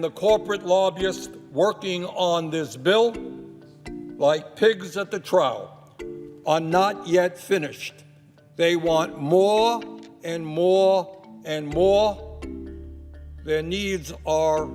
The corporate lobbyists working on this bill, like pigs at the trough, are not yet finished. They want more and more and more. Their needs are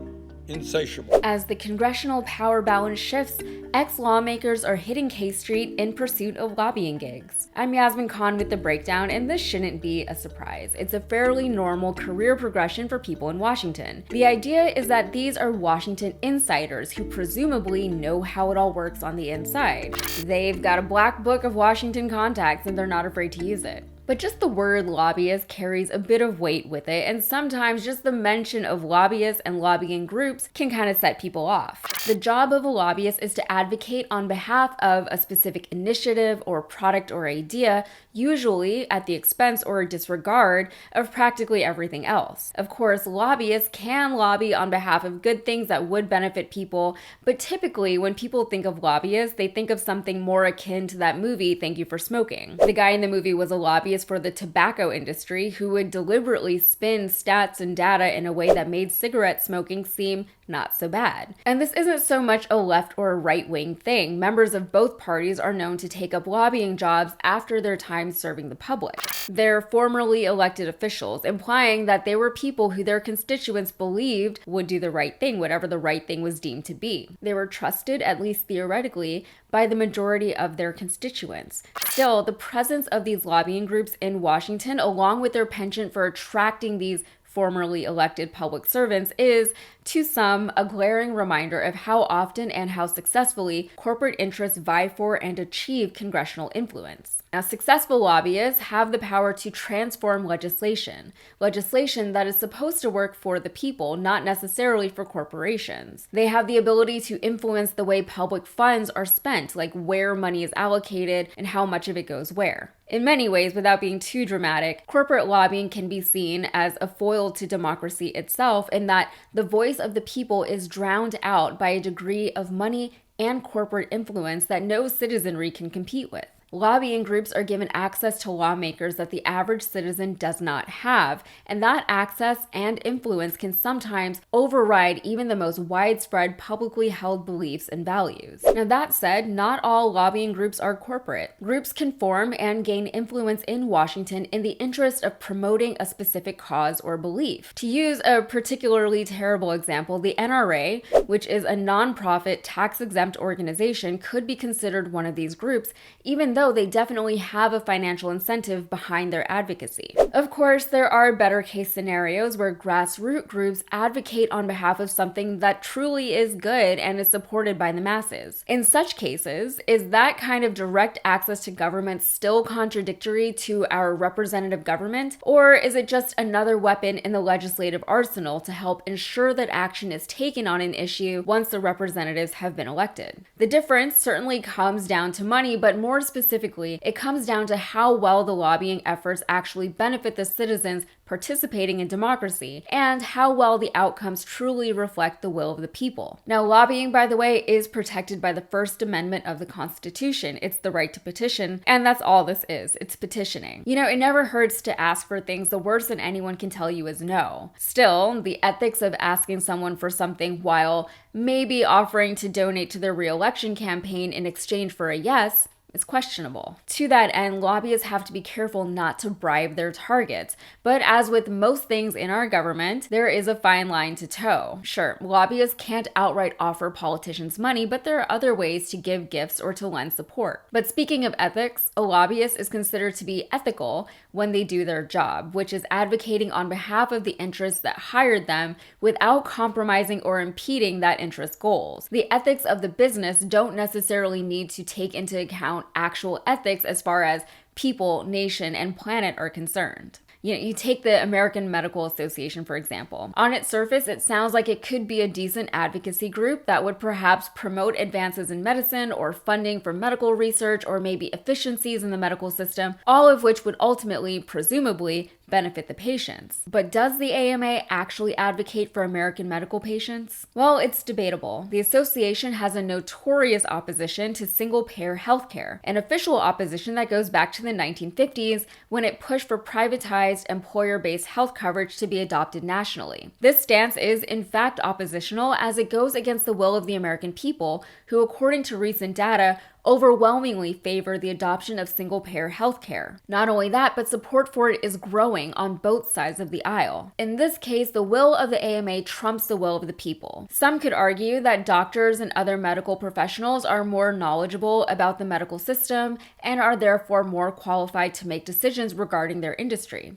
insatiable. As the congressional power balance shifts, ex-lawmakers are hitting K Street in pursuit of lobbying gigs. I'm Yasmin Khan with the breakdown, and this shouldn't be a surprise. It's a fairly normal career progression for people in Washington. The idea is that these are Washington insiders who presumably know how it all works on the inside. They've got a black book of Washington contacts and they're not afraid to use it. But just the word lobbyist carries a bit of weight with it, and sometimes just the mention of lobbyists and lobbying groups can kind of set people off. The job of a lobbyist is to advocate on behalf of a specific initiative or product or idea, usually at the expense or disregard of practically everything else. Of course, lobbyists can lobby on behalf of good things that would benefit people, but typically when people think of lobbyists, they think of something more akin to that movie, Thank You for Smoking. The guy in the movie was a lobbyist for the tobacco industry who would deliberately spin stats and data in a way that made cigarette smoking seem not so bad. And this isn't so much a left or a right-wing thing. Members of both parties are known to take up lobbying jobs after their time serving the public. They're formerly elected officials, implying that they were people who their constituents believed would do the right thing, whatever the right thing was deemed to be. They were trusted, at least theoretically, by the majority of their constituents. Still, the presence of these lobbying groups in Washington, along with their penchant for attracting these formerly elected public servants, is, to some, a glaring reminder of how often and how successfully corporate interests vie for and achieve congressional influence. Now, successful lobbyists have the power to transform legislation that is supposed to work for the people, not necessarily for corporations. They have the ability to influence the way public funds are spent, like where money is allocated and how much of it goes where. In many ways, without being too dramatic, corporate lobbying can be seen as a foil to democracy itself, in that the voice of the people is drowned out by a degree of money and corporate influence that no citizenry can compete with. Lobbying groups are given access to lawmakers that the average citizen does not have, and that access and influence can sometimes override even the most widespread publicly held beliefs and values. Now, that said, not all lobbying groups are corporate. Groups can form and gain influence in Washington in the interest of promoting a specific cause or belief. To use a particularly terrible example, the NRA, which is a nonprofit, tax-exempt organization, could be considered one of these groups, even though they definitely have a financial incentive behind their advocacy. Of course, there are better case scenarios where grassroots groups advocate on behalf of something that truly is good and is supported by the masses. In such cases, is that kind of direct access to government still contradictory to our representative government, or is it just another weapon in the legislative arsenal to help ensure that action is taken on an issue once the representatives have been elected? The difference certainly comes down to money, but more specifically, it comes down to how well the lobbying efforts actually benefit the citizens participating in democracy, and how well the outcomes truly reflect the will of the people. Now, lobbying, by the way, is protected by the First Amendment of the Constitution. It's the right to petition, and that's all this is. It's petitioning. You know, it never hurts to ask for things. The worst that anyone can tell you is no. Still, the ethics of asking someone for something while maybe offering to donate to their re-election campaign in exchange for a yes is questionable. To that end, lobbyists have to be careful not to bribe their targets. But as with most things in our government, there is a fine line to toe. Sure, lobbyists can't outright offer politicians money, but there are other ways to give gifts or to lend support. But speaking of ethics, a lobbyist is considered to be ethical when they do their job, which is advocating on behalf of the interests that hired them without compromising or impeding that interest's goals. The ethics of the business don't necessarily need to take into account actual ethics as far as people, nation, and planet are concerned. You take the American Medical Association, for example. On its surface, it sounds like it could be a decent advocacy group that would perhaps promote advances in medicine or funding for medical research or maybe efficiencies in the medical system, all of which would ultimately, presumably, benefit the patients. But does the AMA actually advocate for American medical patients? Well, it's debatable. The association has a notorious opposition to single-payer healthcare, an official opposition that goes back to the 1950s when it pushed for privatized, employer-based health coverage to be adopted nationally. This stance is, in fact, oppositional as it goes against the will of the American people, who, according to recent data, overwhelmingly favor the adoption of single-payer healthcare. Not only that, but support for it is growing on both sides of the aisle. In this case, the will of the AMA trumps the will of the people. Some could argue that doctors and other medical professionals are more knowledgeable about the medical system and are therefore more qualified to make decisions regarding their industry.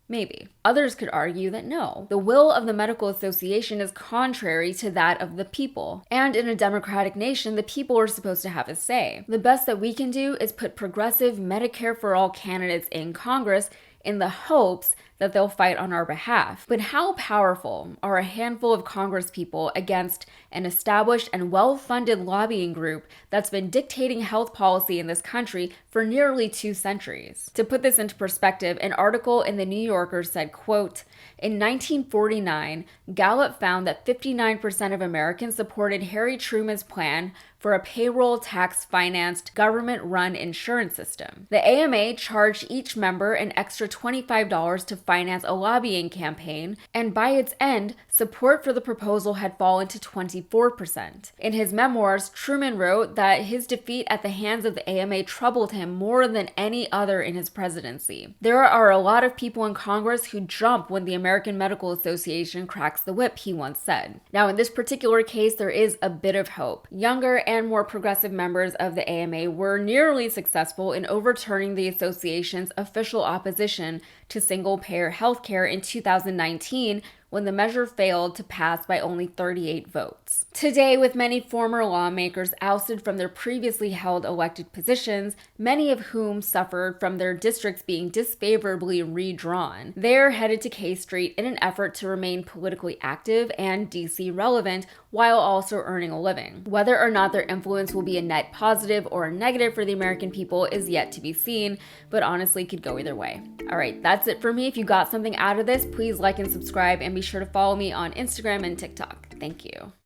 Maybe. Others could argue that no, the will of the medical association is contrary to that of the people. And in a democratic nation, the people are supposed to have a say. The best that we can do is put progressive Medicare for all candidates in Congress in the hopes that they'll fight on our behalf. But how powerful are a handful of congresspeople against an established and well-funded lobbying group that's been dictating health policy in this country for nearly 2 centuries? To put this into perspective, an article in the New Yorker said, quote, "In 1949, Gallup found that 59% of Americans supported Harry Truman's plan for a payroll tax-financed, government-run insurance system. The AMA charged each member an extra $25 to finance a lobbying campaign, and by its end, support for the proposal had fallen to 24%. In his memoirs, Truman wrote that his defeat at the hands of the AMA troubled him more than any other in his presidency. There are a lot of people in Congress who jump when the American Medical Association cracks the whip," he once said. Now, in this particular case, there is a bit of hope. Younger and more progressive members of the AMA were nearly successful in overturning the association's official opposition to single-payer healthcare in 2019 when the measure failed to pass by only 38 votes. Today, with many former lawmakers ousted from their previously held elected positions, many of whom suffered from their districts being disfavorably redrawn, they're headed to K Street in an effort to remain politically active and DC relevant while also earning a living. Whether or not their influence will be a net positive or a negative for the American people is yet to be seen, but honestly could go either way. All right, that's it for me. If you got something out of this, please like and subscribe and be sure to follow me on Instagram and TikTok. Thank you.